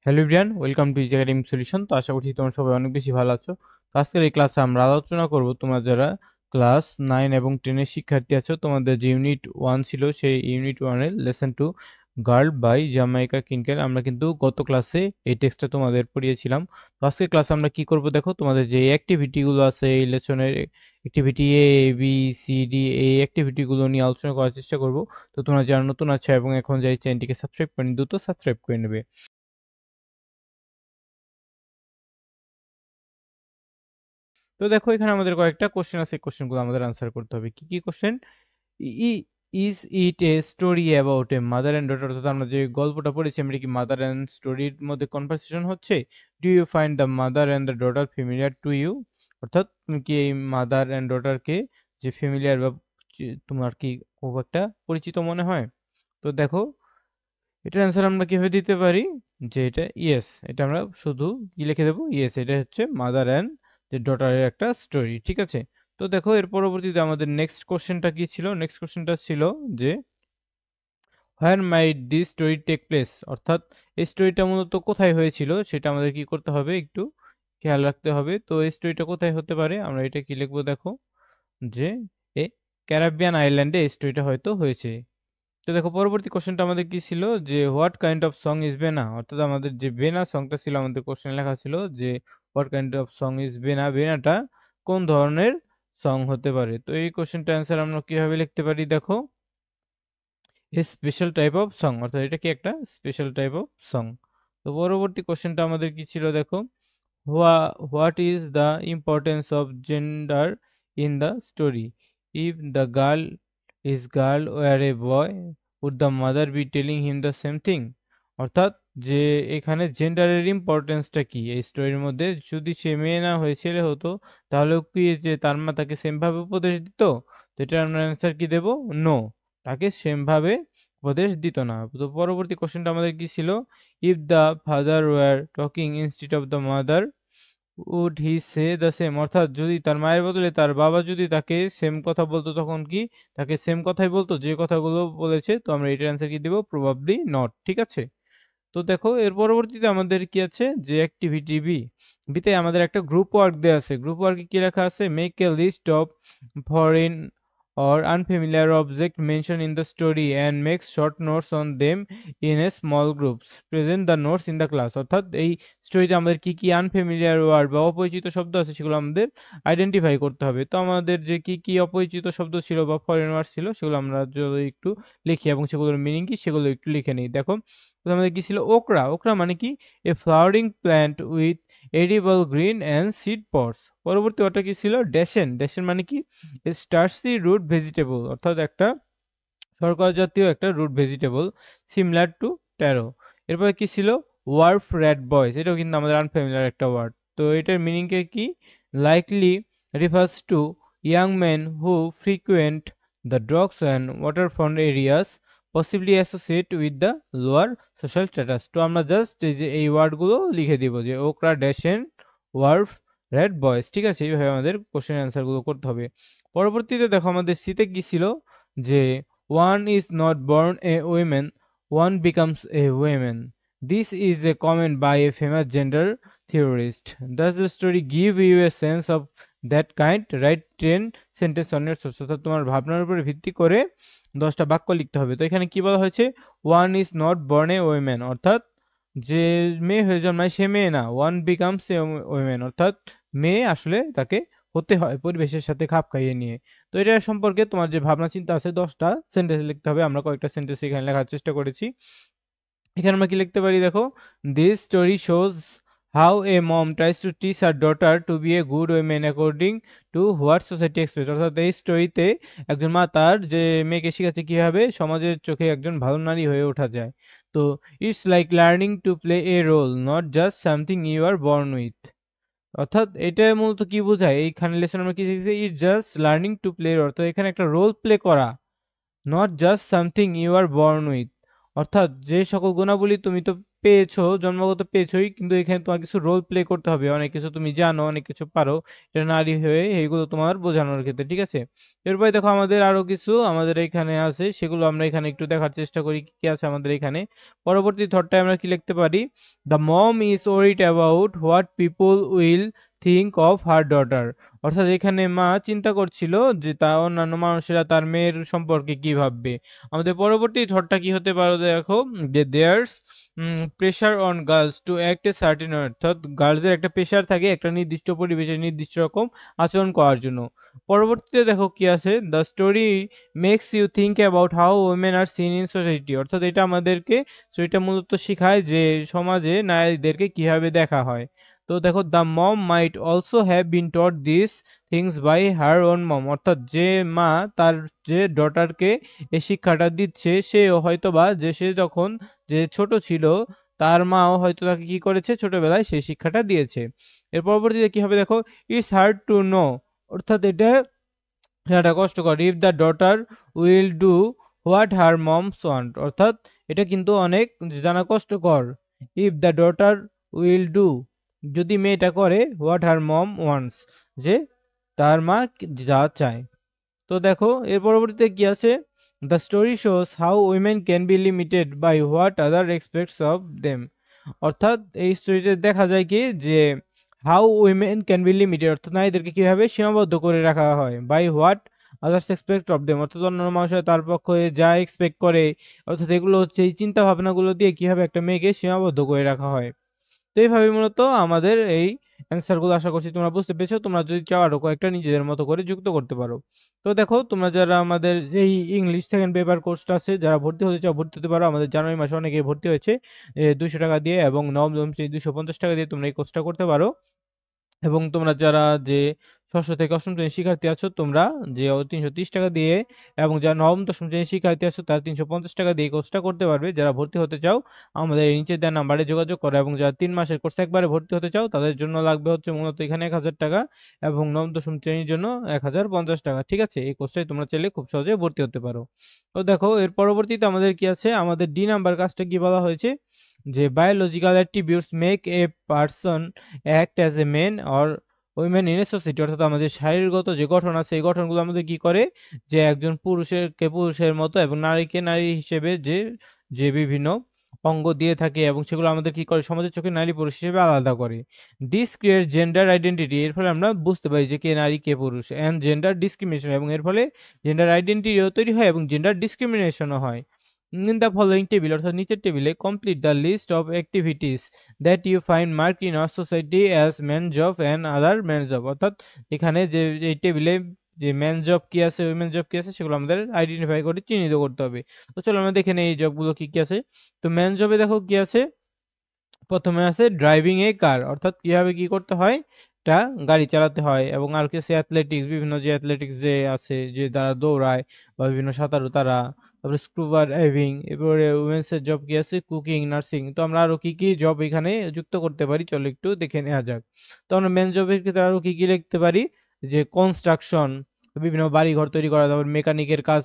Hello everyone, welcome to easy academic solution. তো আশা করছি তোমরা সবাই অনেক বেশি ভালো আছো। তো আজকের এই ক্লাসে আমরা আলোচনা করব তোমরা যারা ক্লাস 9 এবং 10 এর শিক্ষার্থী আছো, তোমাদের যে ইউনিট 1 ছিল সেই ইউনিট 1 এর লেসন 2 গার্ল বাই জামাইকা কিনকেল। আমরা কিন্তু গত ক্লাসে এই টেক্সটটা তোমাদের পড়িয়েছিলাম। তো আজকের ক্লাসে আমরা কি করব দেখো, তোমাদের যে অ্যাক্টিভিটি গুলো আছে এই লেসনের activity A B C D, এই অ্যাক্টিভিটি গুলো নিয়ে আলোচনা করার চেষ্টা করব। তো তোমরা যারা নতুন আছো এবং এখন যে চ্যানেলটিকে সাবস্ক্রাইব করেনি, দ্রুত সাবস্ক্রাইব করে নেবে। তো দেখো, এখানে আমাদের কয়েকটা কোশ্চেন আছে, কোশ্চেনগুলো আমাদের আনসার করতে হবে। কি কি question? Is it a story about a mother and daughter? অর্থাৎ আমরা যে গল্পটা পড়েছি, আমরা কি মাদার অ্যান্ড স্টোরির মধ্যে কনভারসেশন হচ্ছে? Do you find the mother and the daughter familiar to you? অর্থাৎ তুমি কি এই মাদার অ্যান্ড ডটারকে যে ফ্যামিলিয়ার বা তোমার কি খুব একটা পরিচিত মনে হয়? তো দেখো, এটার অ্যান্সার আমরা কিভাবে দিতে পারি? যে এটা ইয়েস, এটা আমরা শুধু কি লিখে দেবো? ইয়েস, এটা হচ্ছে মাদার অ্যান্ড যে ডটারের একটা স্টোরি। ঠিক আছে। তো দেখো, এর পরবর্তীতে আমাদের নেক্সট কোশ্চেনটা কি ছিল? নেক্সট কোশ্চেনটা ছিল যে হোয়ার মাইট দিস স্টোরি টেক প্লেস? অর্থাৎ এই স্টোরিটা মূলত কোথায় হয়েছিল সেটা আমাদের কি করতে হবে, একটু খেয়াল রাখতে হবে। তো এই স্টোরিটা কোথায় হতে পারে? আমরা এটা কি লিখবো দেখো, যে এ ক্যারিবিয়ান আইল্যান্ডে এই স্টোরিটা হয়তো হয়েছে। তো দেখো, পরবর্তী কোশ্চেনটা আমাদের কি ছিল? যে what kind of song is বেনা? অর্থাৎ আমাদের যে বেনা সংটা ছিল, আমাদের কোশ্চেনে লেখা ছিল যে what kind of song is বেনা, বেনাটা কোন ধরনের সং হতে পারে? তো এই কোশ্চেনটা অ্যান্সার আমরা কিভাবে লিখতে পারি দেখো, a special type of song, অর্থাৎ এটা কি একটা স্পেশাল টাইপ অফ সং। তো পরবর্তী কোশ্চেনটা আমাদের কি ছিল দেখো, what is the importance of gender in the story? If the girl is girl were a boy, would the mother be telling him the same thing? অর্থাৎ যে এখানে জেন্ডারের ইম্পর্টেন্সটা কি এই স্টোরির মধ্যে? যদি সে মেয়ে না হয়ে ছেলে হতো, তাহলে কি যে তার মা তাকে সেম ভাবে উপদেশ দিত? তো এটার আমরা অ্যান্সার কি দেব? নো, তাকে সেম ভাবে উপদেশ দিত না। তো পরবর্তী কোশ্চেনটা আমাদের কি ছিল? If the father were talking instead of the mother, would he say the same? অর্থাৎ যদি তার মায়ের বদলে তার বাবা যদি তাকে সেম কথা বলতো, তখন কি তাকে সেম কথাই বলতো যে কথাগুলো বলেছে? তো আমরা এটার অ্যান্সার কি দিব? Probably not. ঠিক আছে। তো দেখো, এর পরবর্তীতে আমাদের কি আছে? যে অ্যাক্টিভিটি বি, বিতে আমাদের একটা গ্রুপ ওয়ার্ক দেওয়া আছে। গ্রুপ ওয়ার্কে কি লেখা আছে? Make a list of foreign or unfamiliar object mentioned in the story and make short notes on them in a small groups. Present the notes in the class. অর্থাৎ এই স্টোরিতে আমাদের কি কি আনফ্যামিলিয়ার ওয়ার্ড বা অপরিচিত শব্দ আছে সেগুলো আমাদের আইডেন্টিফাই করতে হবে। তো আমাদের যে কি কি অপরিচিত শব্দ ছিল বা ফরেন ওয়ার্ড ছিল, সেগুলো আমরা যদি একটু লিখি এবং সেগুলোর মিনিং কি সেগুলো একটু লিখে নিই। দেখো, আমাদের কি ছিল? ওকরা। ওকরা মানে কি? A flowering plant with edible green and seed pods. পরবর্তী ওটা কি ছিল? ড্যাশেন। ড্যাশেন মানে কি? স্টার্সি রুট ভেজিটেবল, অর্থাৎ একটা শর্করা জাতীয় একটা root vegetable, similar to taro. এরপরে কি ছিল? Wharf rat boys. এটাও কিন্তু আমাদের আনফ্যামিলিয়ার একটা ওয়ার্ড। তো এটার মিনিং কি? Likely refers to young men who frequent the drugs and waterfront areas, possibly associate with the lower social status. তো আমরা জাস্ট এই যে এই ওয়ার্ডগুলো লিখে দিব, যে ওকরা, ড্যাশেন, ওয়ার্ফ রেড বয়েজ। ঠিক আছে, এইভাবে আমাদের কোশ্চেন অ্যান্সারগুলো করতে হবে। পরবর্তীতে দেখো, আমাদের শীতে কি ছিল? যে one is not born a woman, one becomes a woman. This is a comment by a famous gender theorist. Does the story give you a sense of that kind? Write 10 sentence on your source. অর্থাৎ তোমার ভাবনার উপরে ভিত্তি করে 10টা বাক্য লিখতে হবে। তো এখানে কি বলা হয়েছে? One is not born A women, অর্থাৎ যে মেয়ে হয়ে জন্মায় সে মেয়ে না। ওয়ান বিকামস এ ওয়েমেন, অর্থাৎ মেয়ে আসলে তাকে হতে হয় পরিবেশের সাথে খাপ খাইয়ে নিয়ে। তো এটা সম্পর্কে তোমার যে ভাবনা চিন্তা আছে 10টা সেন্টেন্স লিখতে হবে। আমরা কয়েকটা সেন্টেন্স এখানে লেখার চেষ্টা করেছি। এখানে আমরা কি লিখতে পারি দেখো, this story shows how a mom tries to teach her daughter to be a good women according to what society expects. অর্থাৎ এই স্টোরিতে একজন মা তার যে মেয়েকে শিখাচ্ছে কিভাবে সমাজের চোখে একজন ভালো নারী হয়ে ওঠা যায়। তো it's like learning to play a role, not just something you are born with. অর্থাৎ এটা মূলত কি বোঝায়? এইখানে লেসন আমরা কি শিখেছি? It's just learning to play, অর্থাৎ এখানে একটা রোল প্লে করা, not just something you are born with. অর্থাৎ যে সকল গুণাবলী তুমি তো পেয়েছো, জন্মগত পেয়েছোই, কিন্তু এখানে তোমার কিছু রোল প্লে করতে হবে, অনেক কিছু তুমি জানো, অনেক কিছু পারো, এটা নারী হয়ে এইগুলো তোমার বোঝানোর ক্ষেত্রে, ঠিক আছে? এরপরে দেখো আমাদের আরো কিছু আমাদের এখানে আছে, সেগুলো আমরা এখানে একটু দেখার চেষ্টা করি কি কি আছে আমাদের এখানে। পরবর্তী থটটায় আমরা কি লিখতে পারি? The mom is worried about what people will think of her daughter. অর্থাৎ এখানে মা চিন্তা করছিল যে তা অন্যান্য মানুষেরা তার মেয়ের সম্পর্কে কি ভাববে। আমাদের পরবর্তী থটটা কি হতে পারে দেখো, যে there's pressure on girls to act a certain, অর্থাৎ গার্লসের একটা প্রেশার থাকে একটা নির্দিষ্ট পরিবেশে নির্দিষ্ট রকম আচরণ করার জন্য। পরবর্তীতে দেখো কি আছে, the story makes you think about how women are seen in society. অর্থাৎ এটা আমাদেরকে স্টোরিটা মূলত শেখায় যে সমাজে নারীদেরকে কিভাবে দেখা হয়। তো দেখো, the mom might also have been taught this things by her own mom. অর্থাৎ যে মা তার যে ডটারকে এই শিক্ষাটা দিচ্ছে, সে হয়তোবা যে সে যখন যে ছোট ছিল তার মাও হয়তো তাকে কি করেছে, ছোটবেলায় সেই শিক্ষাটা দিয়েছে। এর পরবর্তীতে কি হবে দেখো, ইটস হার্ড টু নো। অর্থাৎ এটা কষ্টকর। If the daughter will do what her moms want. অর্থাৎ এটা কিন্তু অনেক জানা কষ্টকর। If the daughter will do, যদি মেয়েটা করে হোয়াট হার মম ওয়ান্টস, যে তার মা যা চায়। তো দেখো এর পরবর্তীতে কি আছে, the story shows how women can be limited by what other expects of them. অর্থাৎ এই স্টোরিতে দেখা যায় কি যে how women can be limited, অর্থাৎ নারীদেরকে কিভাবে সীমাবদ্ধ করে রাখা হয়, by what others expect of them, অর্থাৎ অন্যান্য মানুষেরা তার পক্ষে যা এক্সপেক্ট করে, অর্থাৎ এগুলো হচ্ছে এই চিন্তা ভাবনাগুলো দিয়ে কিভাবে একটা মেয়েকে সীমাবদ্ধ করে রাখা হয়। তো এইভাবে মূলত আমাদের এই অ্যান্সারগুলো আশা করছি তোমরা বুঝতে পেরেছো। তোমরা যদি চাও আরো কয়েকটা নিজেদের মতো করে যুক্ত করতে পারো। তো দেখো, তোমরা যারা আমাদের এই ইংলিশ সেকেন্ড পেপার কোর্সটা আছে, যারা ভর্তি হতে চাও ভর্তি হতে পারো। আমাদের জানুয়ারি মাসে অনেকেই ভর্তি হয়েছে 200 টাকা দিয়ে, এবং নবম শ্রেণী 250 টাকা দিয়ে তোমরা এই কোর্সটা করতে পারো। এবং তোমরা যারা যে ষষ্ঠ থেকে অষ্টম শ্রেণীর শিক্ষার্থী আছো, তোমরা যে 330 টাকা দিয়ে, এবং যারা নবম দশম শ্রেণীর শিক্ষার্থী আছো তারা 350 টাকা দিয়ে কোর্সটা করতে পারবে। যারা ভর্তি হতে চাও আমাদের এই নিচে দেওয়া নাম্বারে যোগাযোগ করো। এবং যারা 3 মাসের কোর্স একবারে ভর্তি হতে চাও তাদের জন্য লাগবে হচ্ছে মূলত এখানে 1000 টাকা, এবং নবম দশম শ্রেণীর জন্য 1050 টাকা। ঠিক আছে, এই কোর্সটাই তোমরা চাইলে খুব সহজে ভর্তি হতে পারো। তো দেখো এর পরবর্তীতে আমাদের কি আছে, আমাদের ডি নাম্বার কাজটা কি বলা হয়েছে, যে biological attributes make a person act as a men or women in a society. অর্থাৎ আমাদের শারীরগত যে গঠন আছে এই গঠনগুলো আমাদের কি করে, যে একজন পুরুষেরকে পুরুষের মতো এবং নারীকে নারী হিসেবে যে যে বিভিন্ন অঙ্গ দিয়ে থাকে, এবং সেগুলো আমাদের কি করে সমাজের চোখে নারী পুরুষ হিসেবে আলাদা করে। দিস ক্রিয়েট জেন্ডার আইডেন্টিটি, এর ফলে আমরা বুঝতে পারি যে কে নারী কে পুরুষ, অ্যান্ড জেন্ডার ডিসক্রিমিনেশন, এবং এর ফলে জেন্ডার আইডেন্টিটিও তৈরি হয় এবং জেন্ডার ডিসক্রিমিনেশনও হয়। ইন দ্য ফলোয়িং টেবিল, অর্থাৎ নিচের টেবিলে complete the list of activities that you find mark in our society as man job and other man job. অর্থাৎ এখানে যে এই টেবিলে যে ম্যান জব কি আছে উইমেন জব কি আছে সেগুলো আমাদের আইডেন্টিফাই করে চিহ্নিত করতে হবে। তো চলো আমরা দেখে নেই এই জবগুলো কি কি আছে। তো ম্যান জবে দেখো কি আছে, প্রথমে আছে ড্রাইভিং এ কার, অর্থাৎ কিভাবে কি করতে হয়, একটা গাড়ি চালাতে হয়। এবং আর কিছু অ্যাথলেটিক্স, বিভিন্ন যে অ্যাথলেটিক্স যে আছে যে তারা দৌড়ায় বা বিভিন্ন সাঁতারু তারা, তারপরে স্কুবা ডাইভিং। এরপরে উমেন্স এর জব কি আছে, কুকিং, নার্সিং। তো আমরা আরো কি কি জব এখানে যুক্ত করতে পারি চলো একটু দেখে নেওয়া যাক। তো আমরা মেন জবের ক্ষেত্রে আরো কি কি লিখতে পারি, যে কনস্ট্রাকশন, বিভিন্ন বাড়ি ঘর তৈরি করা, তারপর মেকানিকের কাজ,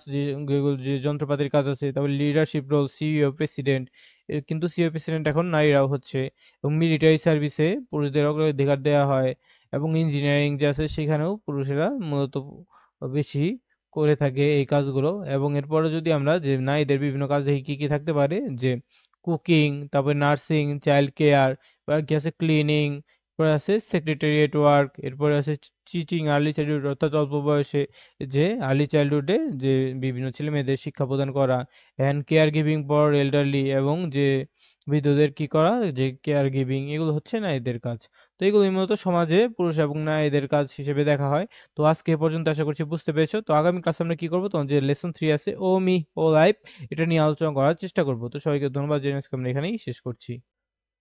যেগুলো যে যন্ত্রপাতির কাজ আছে, তারপর লিডারশিপ রোল, সিইও, প্রেসিডেন্ট। কিন্তু সিও প্রেসিডেন্ট এখন নারীরাও হচ্ছে। এবং মিলিটারি সার্ভিসে পুরুষদের অগ্রাধিকার দেওয়া হয়। এবং ইঞ্জিনিয়ারিং যে আছে সেখানেও পুরুষেরা মূলত বেশি করে থাকে এই কাজগুলো। এবং এরপরে যদি আমরা যে নারীদের বিভিন্ন কাজ দেখি কি কি থাকতে পারে, যে কুকিং, তারপরে নার্সিং, চাইল্ড কেয়ার, কি আছে ক্লিনিং, এরপরে আছে সেক্রেটারিয়েট ওয়ার্ক, এরপরে আছে টিচিং আর্লি চাইল্ডহুড, অর্থাৎ অল্প বয়সে যে আর্লি চাইল্ডহুডে যে বিভিন্ন ছেলে মেয়েদের শিক্ষা প্রদান করা। And care giving for elderly, এবং যে বৃদ্ধদের কি করা, যে কেয়ার গিভিং, এগুলো হচ্ছে নারীদের কাজ। তো এগুলো মূলত সমাজে পুরুষ এবং নারীদের কাজ হিসেবে দেখা হয়। তো আজকে এ পর্যন্ত আশা করছি বুঝতে পেরেছো। তো আগামী ক্লাসে আমরা কি করবো, তোমার যে লেসন 3 আছে ও মি ও লাইফ, এটা নিয়ে আলোচনা করার চেষ্টা করবো। তো সবাইকে ধন্যবাদ জানিয়ে আজকে আমরা এখানেই শেষ করছি।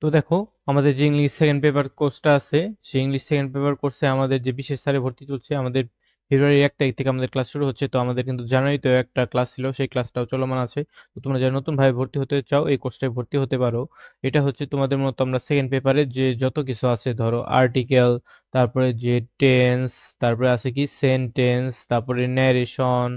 তো দেখো, আমাদের যে ইংলিশ সেকেন্ড পেপার কোর্সটা আছে, সেই ইংলিশ সেকেন্ড পেপার কোর্সে আমাদের যে বিশেষ স্যারে ভর্তি চলছে, আমাদের ফেব্রুয়ারি 1 তারিখ থেকে আমাদের ক্লাস শুরু হচ্ছে। তো আমাদের কিন্তু জানুয়ারিতেও একটা ক্লাস ছিল, সেই ক্লাসটাও চলমান আছে। তো তোমরা যারা নতুন ভাবে ভর্তি হতে চাও এই কোর্সটায় ভর্তি হতে পারো। এটা হচ্ছে তোমাদের মতো আমরা সেকেন্ড পেপারে যে যত কিছু আছে, ধরো আর্টিকেল, তারপরে যে টেন্স, তারপরে আছে কি সেন্টেন্স, তারপরে ন্যারেশন,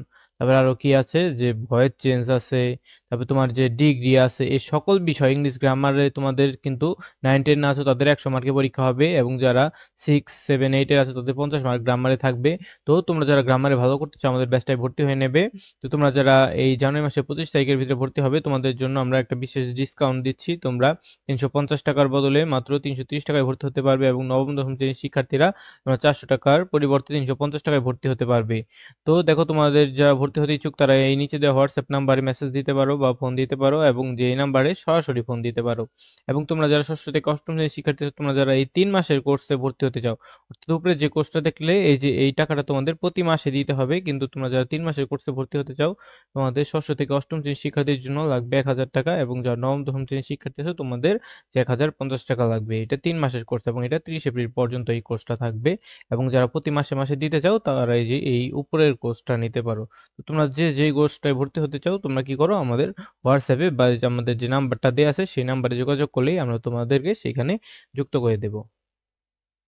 তারপর আরো কি আছে যে ভয়েস চেঞ্জ আছে, তারপর তোমার যে ডিগ্রি আছে, এই সকল বিষয় ইংলিশ গ্রামারে তোমাদের কিন্তু 9 10 না আছে তাদের 100 মার্কের পরীক্ষা হবে, এবং যারা 6 7 8 এর আছে তাদের 50 মার্ক গ্রামারে থাকবে। তো তোমরা যারা গ্রামারে ভালো করতে চাও আমাদের ব্যাচটায় ভর্তি হয়ে নেবে। তো তোমরা যারা এই জানুয়ারি মাসের 25 তারিখের ভিতরে ভর্তি হবে তোমাদের জন্য আমরা একটা বিশেষ ডিসকাউন্ট দিচ্ছি। তোমরা 350 টাকার বদলে মাত্র 330 টাকায় ভর্তি হতে পারবে, এবং নবম দশম শ্রেণীর শিক্ষার্থীরা তোমরা 400 টাকার পরিবর্তে 350 টাকায় ভর্তি হতে পারবে। তো দেখো, তোমাদের যারা ভর্তি হতে ইচ্ছুক তারা এই নিচে দেওয়া হোয়াটসঅ্যাপ নাম্বারে মেসেজ দিতে পারো বা ফোন দিতে পারো, এবং যে এই নাম্বারে সরাসরি ফোন দিতে পারো। এবং তোমরা যারা ষষ্ঠ থেকে অষ্টম শ্রেণীর শিক্ষার্থী আছো, তোমরা যারা এই 3 মাসের কোর্সে ভর্তি হতে চাও, অর্থাৎ উপরে যে কোর্সটা দেখলে এই যে এই টাকাটা তোমাদের প্রতি মাসে দিতে হবে, কিন্তু তোমরা যারা 3 মাসের কোর্সে ভর্তি হতে চাও তোমাদের ষষ্ঠ থেকে অষ্টম শ্রেণীর শিক্ষার্থীর জন্য লাগবে 1000 টাকা, এবং যারা নবম দশম শ্রেণীর শিক্ষার্থী আছে তোমাদের যে 1050 টাকা লাগবে। এটা 3 মাসের কোর্স, এবং এটা 30 এপ্রিল পর্যন্ত এই কোর্সটা থাকবে। এবং যারা প্রতি মাসে মাসে দিতে চাও তারা এই যে এই উপরের কোর্সটা নিতে পারো। তো তোমরা যে যেই কোর্সটায় ভর্তি হতে চাও তোমরা কি করো, আমাদের হোয়াটসঅ্যাপে বা যে আমাদের যে নাম্বারটা দেওয়া আছে সেই নাম্বারে যোগাযোগ করলেই আমরা তোমাদেরকে সেখানে যুক্ত করে দেবো।